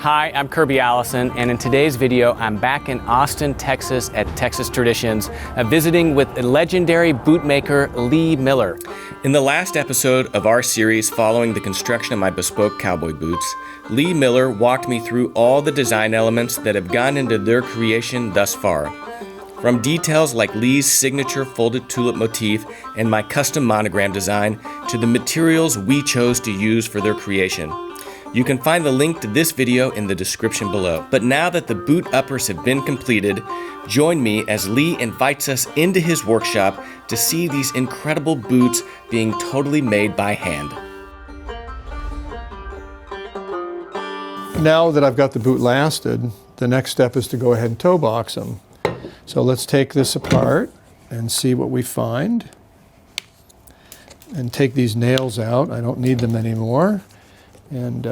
Hi, I'm Kirby Allison, and in today's video, I'm back in Austin, Texas at Texas Traditions, visiting with legendary bootmaker Lee Miller. In the last episode of our series following the construction of my bespoke cowboy boots, Lee Miller walked me through all the design elements that have gone into their creation thus far. From details like Lee's signature folded tulip motif and my custom monogram design to the materials we chose to use for their creation. You can find the link to this video in the description below. But now that the boot uppers have been completed, join me as Lee invites us into his workshop to see these incredible boots being totally made by hand. Now that I've got the boot lasted, the next step is to go ahead and toe box them. So let's take this apart and see what we find. And take these nails out. I don't need them anymore. And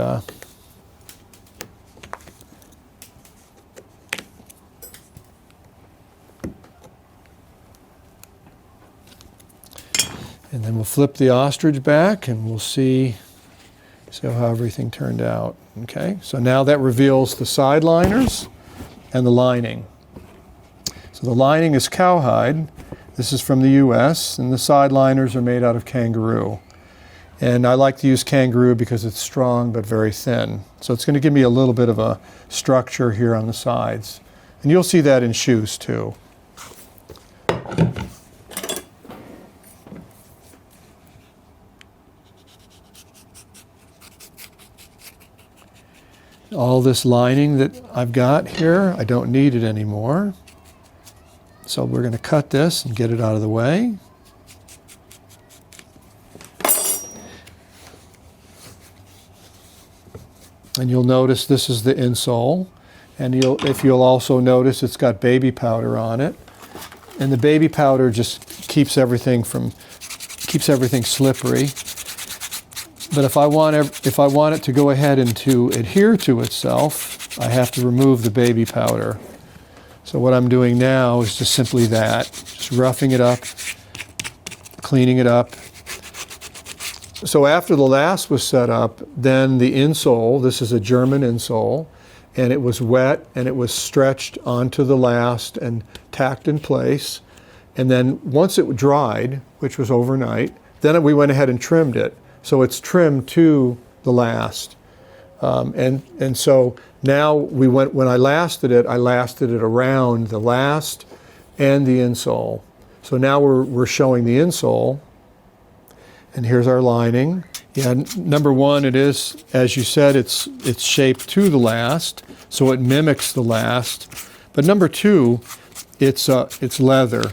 then we'll flip the ostrich back and we'll see how everything turned out. Okay, so now that reveals the side liners and the lining. So the lining is cowhide. This is from the US, and the side liners are made out of kangaroo. And I like to use kangaroo because it's strong but very thin. So it's going to give me a little bit of a structure here on the sides. And you'll see that in shoes too. All this lining that I've got here, I don't need it anymore. So we're going to cut this and get it out of the way. And you'll notice this is the insole, and you'll also notice it's got baby powder on it, and the baby powder just keeps everything slippery. But if I want it to go ahead and to adhere to itself, I have to remove the baby powder. So what I'm doing now is just simply that, just roughing it up, cleaning it up. So after the last was set up, then the insole, this is a German insole, and it was wet and it was stretched onto the last and tacked in place. And then once it dried, which was overnight, then we went ahead and trimmed it. So it's trimmed to the last. And so now when I lasted it around the last and the insole. So now we're showing the insole. And here's our lining. Yeah, number one, it is, as you said, it's shaped to the last, so it mimics the last. But number two, it's leather.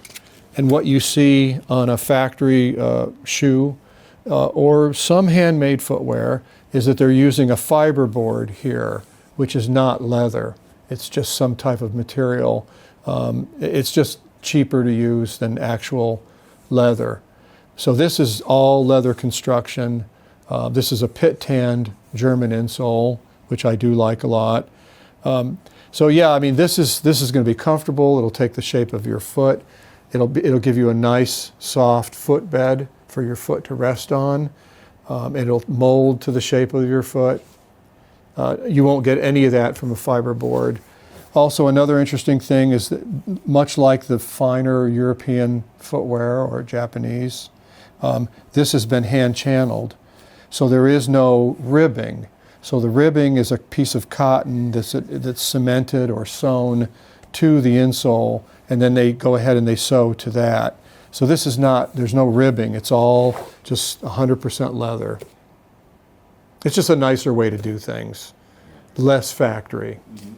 And what you see on a factory shoe or some handmade footwear is that they're using a fiberboard here, which is not leather. It's just some type of material. It's just cheaper to use than actual leather. So this is all leather construction. This is a pit-tanned German insole, which I do like a lot. So yeah, I mean, this is going to be comfortable. It'll take the shape of your foot. It'll give you a nice, soft footbed for your foot to rest on. It'll mold to the shape of your foot. You won't get any of that from a fiberboard. Also, another interesting thing is that much like the finer European footwear or Japanese, this has been hand-channeled, so there is no ribbing. So the ribbing is a piece of cotton that's cemented or sewn to the insole, and then they go ahead and they sew to that. So this is not, there's no ribbing, it's all just 100% leather. It's just a nicer way to do things, less factory. Mm-hmm.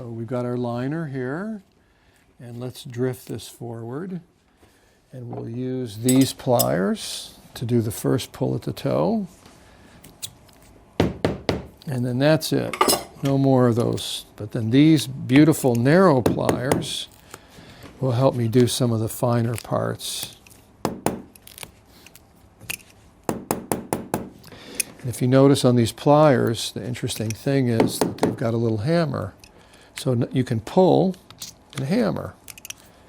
So we've got our liner here, and let's drift this forward. And we'll use these pliers to do the first pull at the toe. And then that's it. No more of those. But then these beautiful narrow pliers will help me do some of the finer parts. And if you notice on these pliers, the interesting thing is that they've got a little hammer. So you can pull and hammer.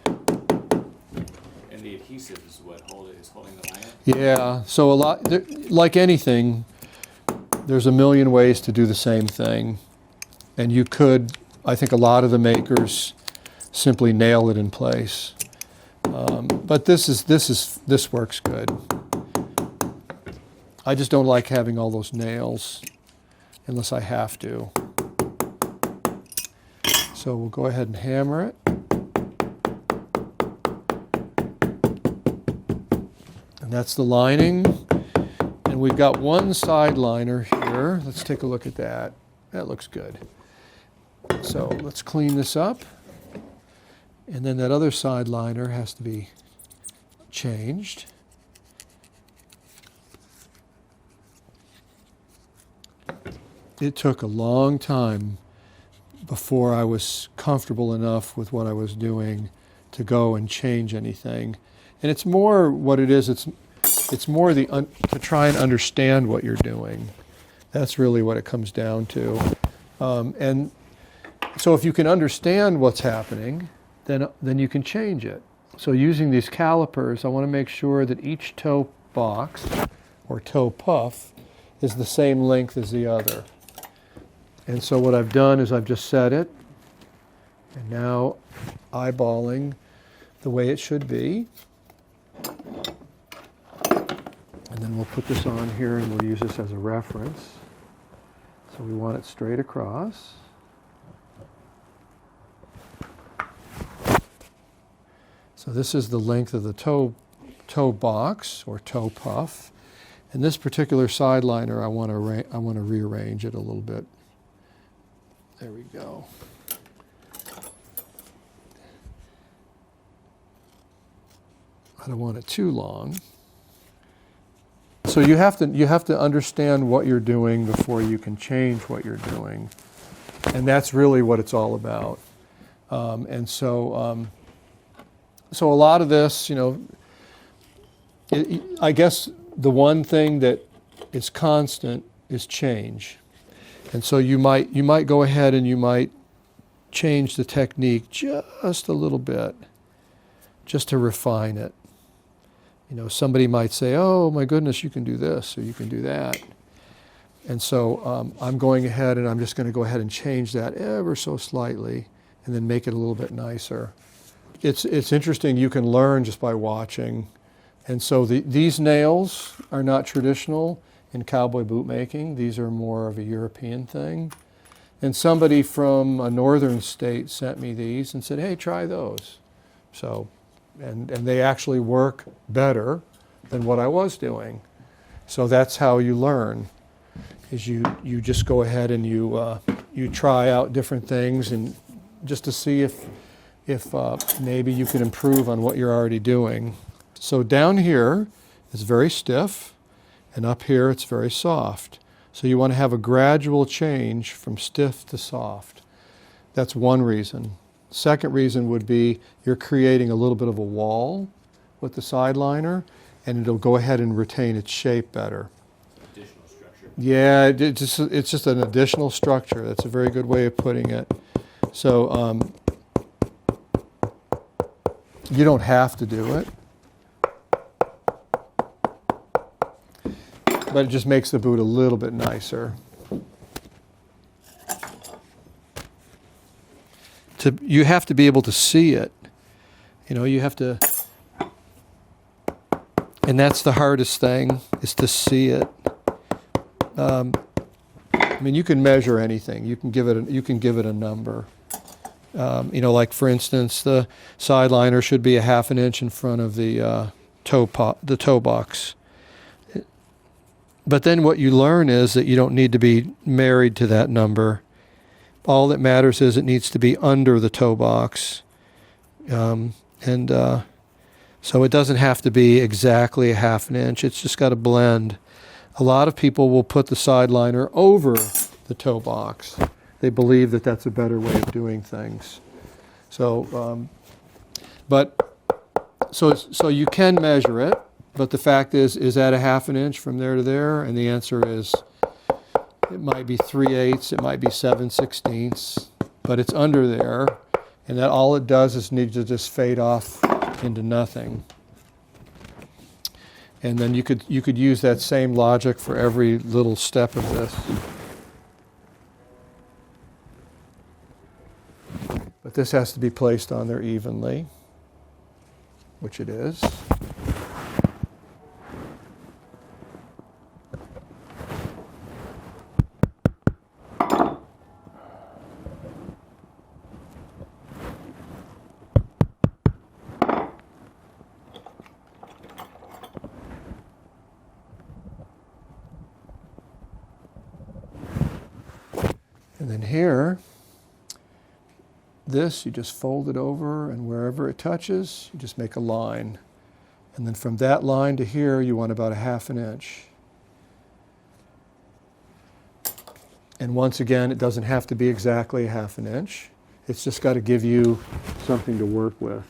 And the adhesive is what is holding the liner? Yeah, so like anything, there's a million ways to do the same thing. And you could, I think a lot of the makers simply nail it in place. But this works good. I just don't like having all those nails unless I have to. So we'll go ahead and hammer it. And that's the lining. And we've got one side liner here. Let's take a look at that. That looks good. So let's clean this up. And then that other side liner has to be changed. It took a long time before I was comfortable enough with what I was doing to go and change anything. And it's more what it is, it's more to try and understand what you're doing. That's really what it comes down to. And so if you can understand what's happening, then you can change it. So using these calipers, I want to make sure that each toe box or toe puff is the same length as the other. And so what I've done is I've just set it, and now eyeballing the way it should be. And then we'll put this on here and we'll use this as a reference. So we want it straight across. So this is the length of the toe box or toe puff. And this particular side liner, I want to rearrange it a little bit. There we go. I don't want it too long. So you have to understand what you're doing before you can change what you're doing, and that's really what it's all about. So a lot of this, I guess the one thing that is constant is change. And so you might go ahead and you might change the technique just a little bit, just to refine it. Somebody might say, oh my goodness, you can do this or you can do that. And so I'm going ahead and I'm just going to go ahead and change that ever so slightly and then make it a little bit nicer. It's interesting, you can learn just by watching. And so these nails are not traditional in cowboy boot making. These are more of a European thing. And somebody from a northern state sent me these and said, hey, try those. So, and they actually work better than what I was doing. So that's how you learn, is you just go ahead and you try out different things and just to see if maybe you can improve on what you're already doing. So down here it's very stiff, and up here it's very soft. So you want to have a gradual change from stiff to soft. That's one reason. Second reason would be you're creating a little bit of a wall with the side liner, and it'll go ahead and retain its shape better. Additional structure. Yeah, it's just an additional structure. That's a very good way of putting it. So you don't have to do it, but it just makes the boot a little bit nicer. You have to be able to see it. You have to, and that's the hardest thing, is to see it. You can measure anything. You can give it a number. Like for instance, the side liner should be a half an inch in front of the toe box. But then what you learn is that you don't need to be married to that number. All that matters is it needs to be under the toe box. So it doesn't have to be exactly a ½ inch. It's just got to blend. A lot of people will put the side liner over the toe box. They believe that that's a better way of doing things. So, so you can measure it, but the fact is that a ½ inch from there to there? And the answer is, it might be 3/8, it might be 7/16, but it's under there, and that all it does is need to just fade off into nothing. And then you could use that same logic for every little step of this. But this has to be placed on there evenly, which it is. And then here, this, you just fold it over, and wherever it touches, you just make a line. And then from that line to here, you want about a ½ inch. And once again, it doesn't have to be exactly a ½ inch. It's just got to give you something to work with.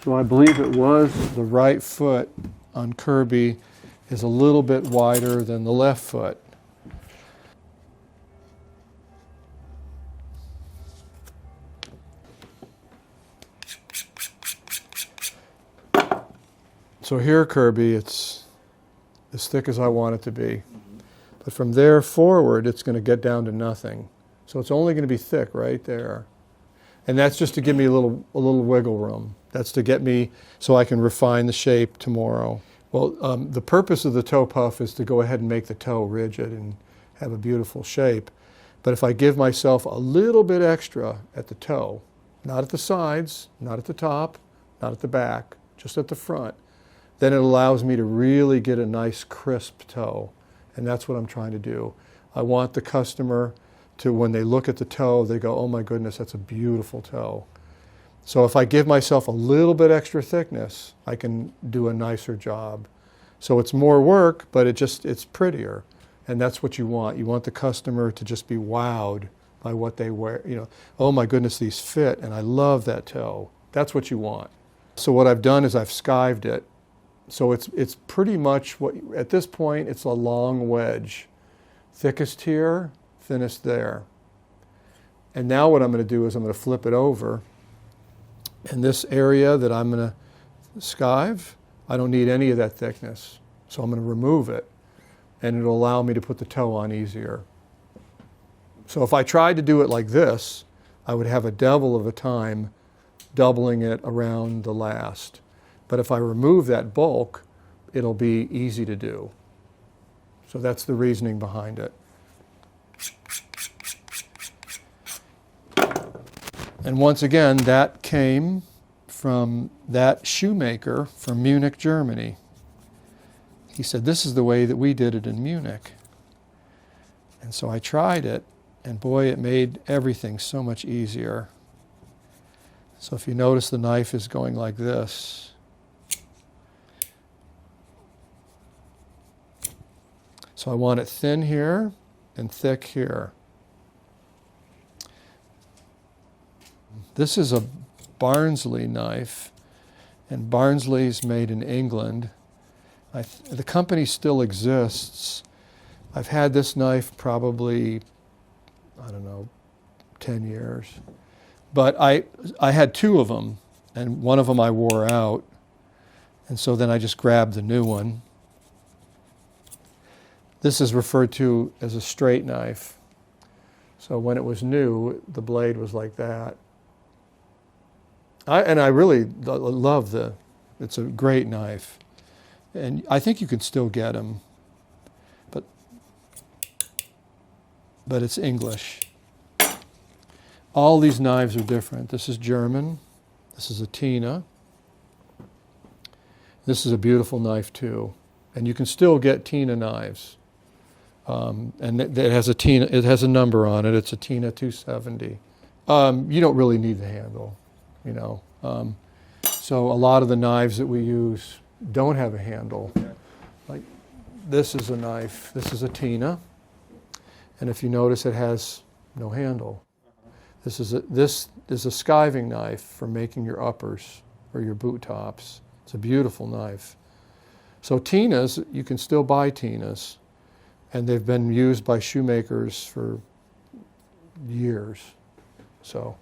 So I believe it was the right foot on Kirby is a little bit wider than the left foot. So here, Kirby, it's as thick as I want it to be. But from there forward, it's going to get down to nothing. So it's only going to be thick right there. And that's just to give me a little wiggle room. That's to get me so I can refine the shape tomorrow. Well, the purpose of the toe puff is to go ahead and make the toe rigid and have a beautiful shape. But if I give myself a little bit extra at the toe, not at the sides, not at the top, not at the back, just at the front, then it allows me to really get a nice crisp toe. And that's what I'm trying to do. I want the customer to, when they look at the toe, they go, oh my goodness, that's a beautiful toe. So if I give myself a little bit extra thickness, I can do a nicer job. So it's more work, but it's prettier. And that's what you want. You want the customer to just be wowed by what they wear. You know, oh my goodness, these fit, and I love that toe. That's what you want. So what I've done is I've skived it. So it's pretty much what, at this point, it's a long wedge. Thickest here, thinnest there. And now what I'm going to do is I'm going to flip it over. And this area that I'm going to skive, I don't need any of that thickness. So I'm going to remove it. And it'll allow me to put the toe on easier. So if I tried to do it like this, I would have a devil of a time doubling it around the last. But if I remove that bulk, it'll be easy to do. So that's the reasoning behind it. And once again, that came from that shoemaker from Munich, Germany. He said, this is the way that we did it in Munich. And so I tried it, and boy, it made everything so much easier. So if you notice, the knife is going like this. So I want it thin here and thick here. This is a Barnsley knife, and Barnsley's made in England. The company still exists. I've had this knife probably, I don't know, 10 years. But I had two of them, and one of them I wore out. And so then I just grabbed the new one. This is referred to as a straight knife. So when it was new, the blade was like that. I really love it's a great knife. And I think you can still get them. But it's English. All these knives are different. This is German. This is a Tina. This is a beautiful knife too. And you can still get Tina knives. and it has a Tina. It has a number on it. It's a Tina 270. You don't really need the handle, you know. So a lot of the knives that we use don't have a handle. Like this is a knife. This is a Tina, and if you notice, it has no handle. This is a skiving knife for making your uppers or your boot tops. It's a beautiful knife. So Tinas, you can still buy Tinas, and they've been used by shoemakers for years. So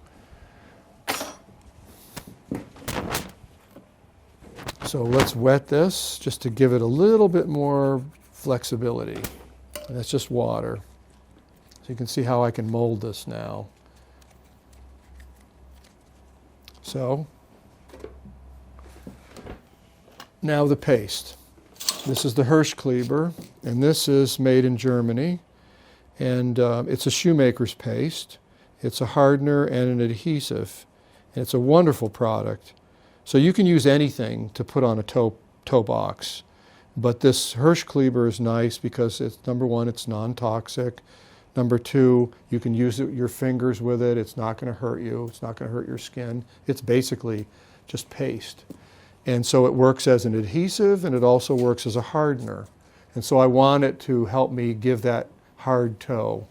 let's wet this just to give it a little bit more flexibility. And that's just water. So you can see how I can mold this now. So now the paste. This is the Hirsch Cleaver, and this is made in Germany. And it's a shoemaker's paste. It's a hardener and an adhesive. And it's a wonderful product. So you can use anything to put on a toe box. But this Hirsch Cleaver is nice because it's, number one, it's non-toxic. Number two, you can use your fingers with it. It's not going to hurt you. It's not going to hurt your skin. It's basically just paste. And so it works as an adhesive, and it also works as a hardener. And so I want it to help me give that hard toe.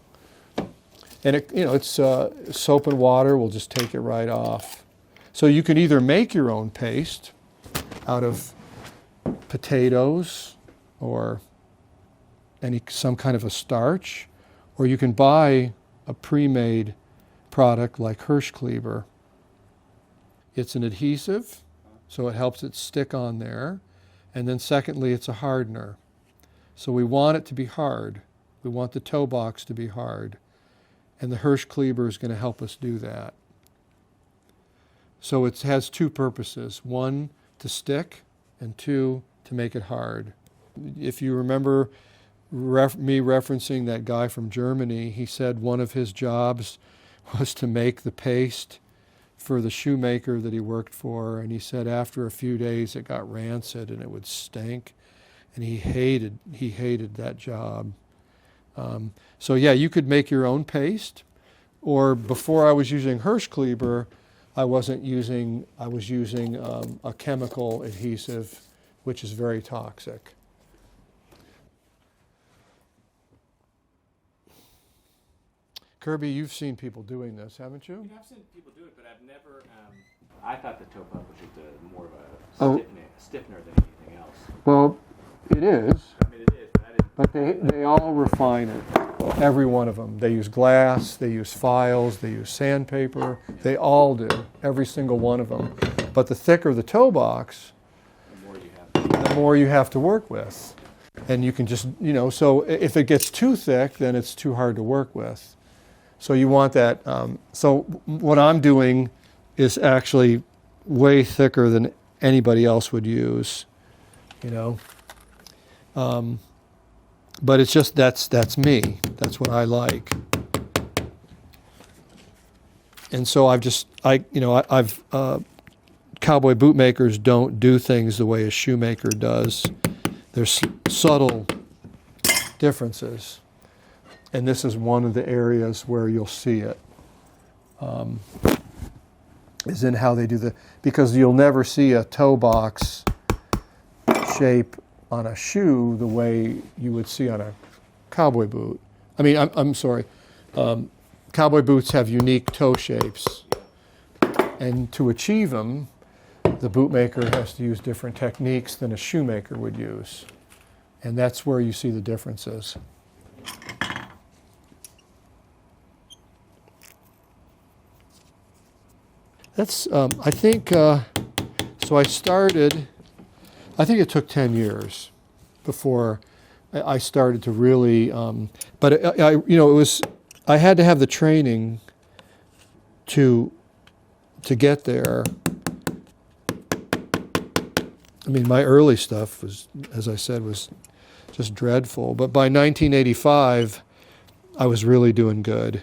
And it, you know, it's soap and water will just take it right off. So you can either make your own paste out of potatoes or some kind of a starch, or you can buy a pre-made product like Hirsch Cleaver. It's an adhesive, so it helps it stick on there. And then secondly, it's a hardener. So we want it to be hard. We want the toe box to be hard. And the Hirsch Cleaver is going to help us do that. So it has two purposes. One, to stick, and two, to make it hard. If you remember me referencing that guy from Germany, he said one of his jobs was to make the paste for the shoemaker that he worked for, and he said after a few days it got rancid and it would stink, and he hated that job. So yeah, you could make your own paste, or before I was using Hirsch Cleaver, I was using a chemical adhesive, which is very toxic. Kirby, you've seen people doing this, haven't you? I've seen people do it, but I've never. I thought the toe pump was just more of a stiffener than anything else. Well, it is. I mean, it is, but I didn't. But they all refine it. Every one of them. They use glass, they use files, they use sandpaper. They all do. Every single one of them. But the thicker the toe box, the more you have to work with. And you can just, you know, so if it gets too thick, then it's too hard to work with. So you want that. So what I'm doing is actually way thicker than anybody else would use, you know. But it's just that's me. That's what I like. And so I've cowboy bootmakers don't do things the way a shoemaker does. There's subtle differences. And this is one of the areas where you'll see it, is in how they do because you'll never see a toe box shape on a shoe the way you would see on a cowboy boot. I mean, I'm sorry. Cowboy boots have unique toe shapes. And to achieve them, the bootmaker has to use different techniques than a shoemaker would use. And that's where you see the differences. That's, I think, so I started, I think it took 10 years before I started to really, but I had to have the training to get there. I mean, my early stuff was, as I said, was just dreadful. But by 1985, I was really doing good.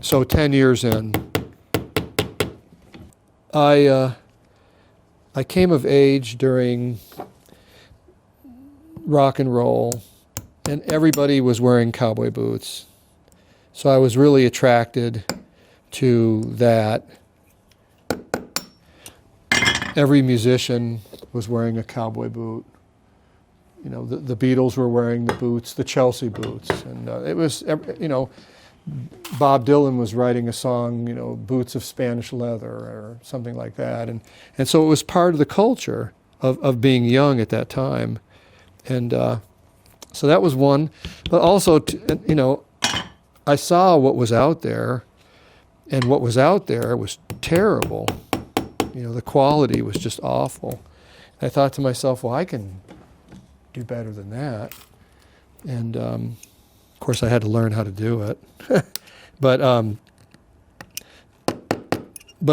So 10 years in, I came of age during rock and roll, and everybody was wearing cowboy boots. So I was really attracted to that. Every musician was wearing a cowboy boot. You know, the Beatles were wearing the boots, the Chelsea boots, and it was, you know, Bob Dylan was writing a song, you know, boots of Spanish leather or something like that, and so it was part of the culture of being young at that time, and so that was one. But also, you know, I saw what was out there, and what was out there was terrible. You know, the quality was just awful. And I thought to myself, well, I can do better than that. And of course, I had to learn how to do it. But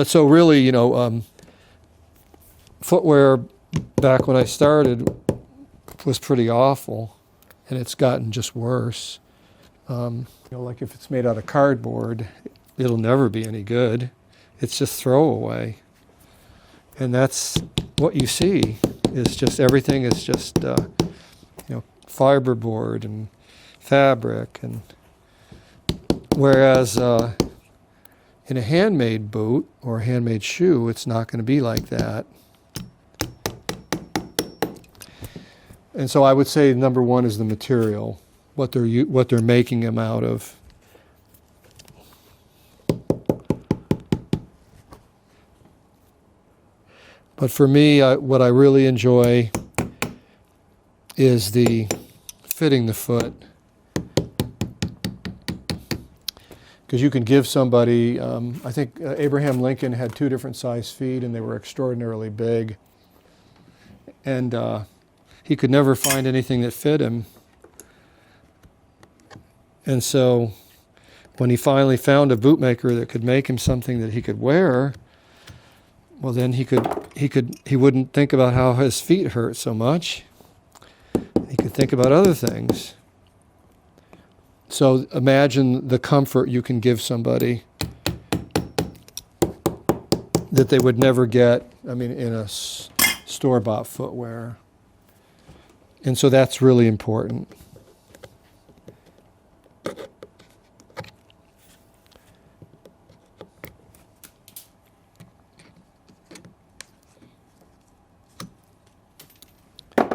so really, you know, footwear back when I started was pretty awful, and it's gotten just worse. You know, like if it's made out of cardboard, it'll never be any good. It's just throwaway. And that's what you see, is just everything is just, you know, fiberboard and fabric. And whereas in a handmade boot or a handmade shoe, it's not going to be like that. And so I would say number one is the material, what they're making them out of. But for me, what I really enjoy is the fitting the foot. Because you can give somebody, I think Abraham Lincoln had 2 different size feet, and they were extraordinarily big. And he could never find anything that fit him. And so when he finally found a bootmaker that could make him something that he could wear, well, then he wouldn't think about how his feet hurt so much. He could think about other things. So imagine the comfort you can give somebody that they would never get, I mean, in a store-bought footwear. And so that's really important.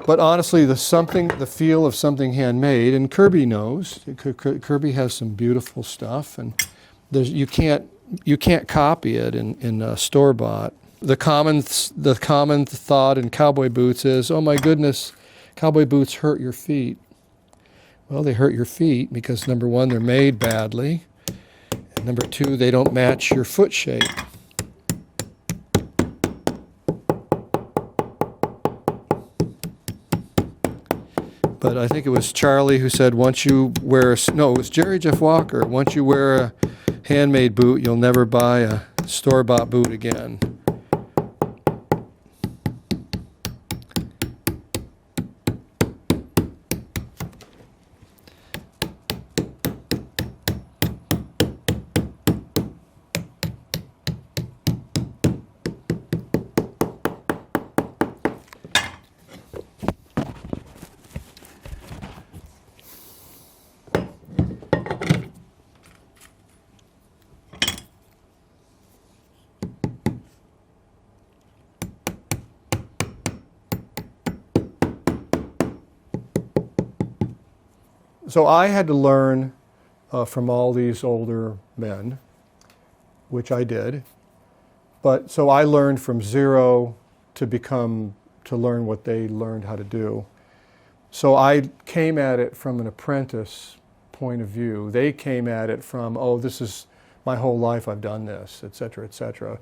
But honestly, the feel of something handmade, and Kirby knows. Kirby has some beautiful stuff, and you can't copy it in store bought. The common thought in cowboy boots is, oh my goodness, cowboy boots hurt your feet. Well, they hurt your feet because number one, they're made badly, and number two, they don't match your foot shape. But I think it was Charlie who said, it was Jerry Jeff Walker, once you wear a handmade boot, you'll never buy a store-bought boot again. So I had to learn from all these older men, which I did. But so I learned from zero to learn what they learned how to do. So I came at it from an apprentice point of view. They came at it from, oh, this is my whole life, I've done this, et cetera, et cetera.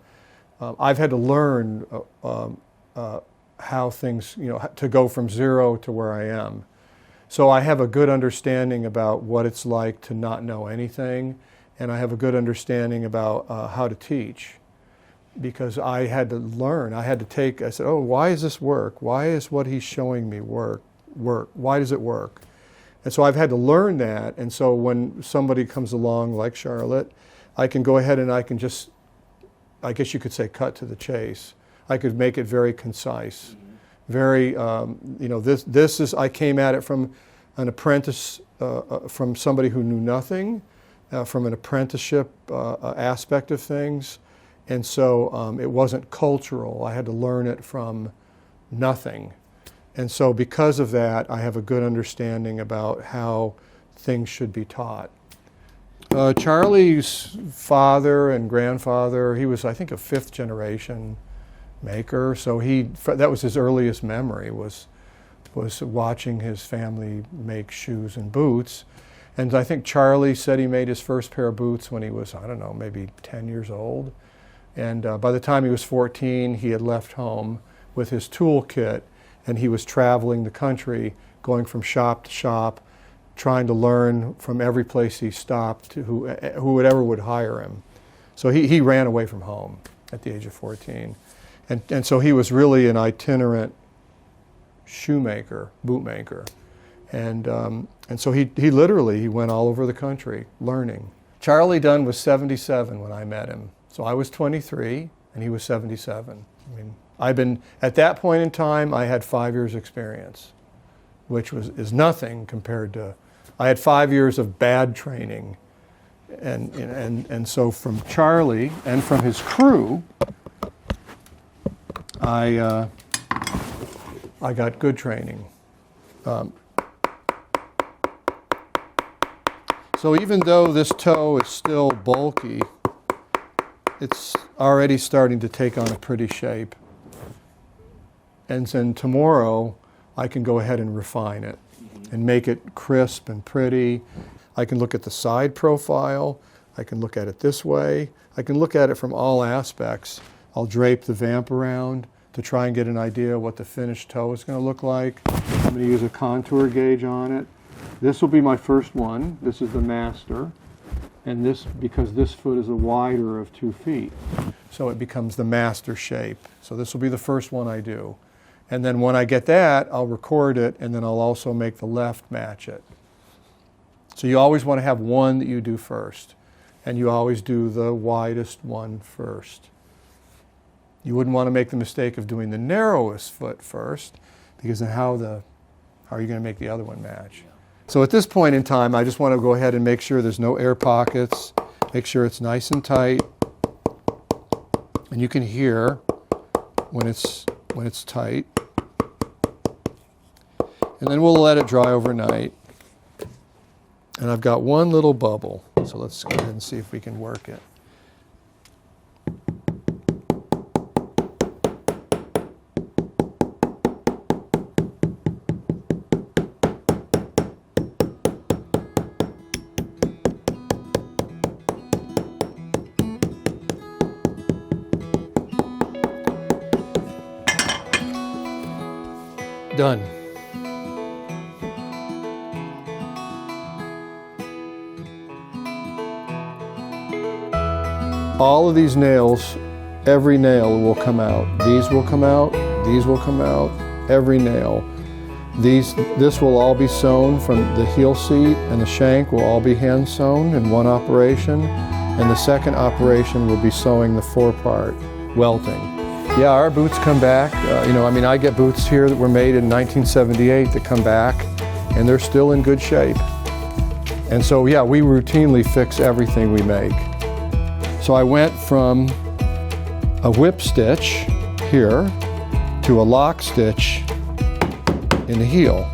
I've had to learn how things, to go from zero to where I am. So I have a good understanding about what it's like to not know anything, and I have a good understanding about how to teach, because I had to learn. I said, oh, why does this work? Why is what he's showing me work? Why does it work? And so I've had to learn that, and so when somebody comes along like Charlotte, I can go ahead and I can just, I guess you could say, cut to the chase. I could make it very concise. very, this is, I came at it from an apprentice, from somebody who knew nothing, from an apprenticeship aspect of things. And so it wasn't cultural. I had to learn it from nothing. And so because of that, I have a good understanding about how things should be taught. Charlie's father and grandfather, he was, I think, a 5th generation maker. So that was his earliest memory, was watching his family make shoes and boots. And I think Charlie said he made his first pair of boots when he was, I don't know, maybe 10 years old. And by the time he was 14, he had left home with his toolkit, and he was traveling the country, going from shop to shop, trying to learn from every place he stopped, to whoever would hire him. So he ran away from home at the age of 14. And so he was really an itinerant shoemaker, bootmaker. And so he literally went all over the country learning. Charlie Dunn was 77 when I met him. So I was 23 and he was 77. I mean, at that point in time, I had 5 years experience, which is nothing compared to, I had 5 years of bad training. And so from Charlie and from his crew, I got good training. So even though this toe is still bulky, it's already starting to take on a pretty shape. And then tomorrow, I can go ahead and refine it and make it crisp and pretty. I can look at the side profile. I can look at it this way. I can look at it from all aspects. I'll drape the vamp around to try and get an idea of what the finished toe is going to look like. I'm going to use a contour gauge on it. This will be my first one. This is the master. And this, because this foot is a wider of 2 feet, so it becomes the master shape. So this will be the first one I do. And then when I get that, I'll record it, and then I'll also make the left match it. So you always want to have one that you do first, and you always do the widest one first. You wouldn't want to make the mistake of doing the narrowest foot first, because then how are you going to make the other one match? So at this point in time, I just want to go ahead and make sure there's no air pockets, make sure it's nice and tight. And you can hear when it's tight. And then we'll let it dry overnight. And I've got one little bubble, so let's go ahead and see if we can work it. Done. All of these nails, every nail will come out. These will come out, these will come out, every nail. This will all be sewn from the heel seat, and the shank will all be hand sewn in one operation. And the second operation will be sewing the forepart, welting. Yeah, our boots come back. I get boots here that were made in 1978 that come back, and they're still in good shape. And so, yeah, we routinely fix everything we make. So I went from a whip stitch here to a lock stitch in the heel.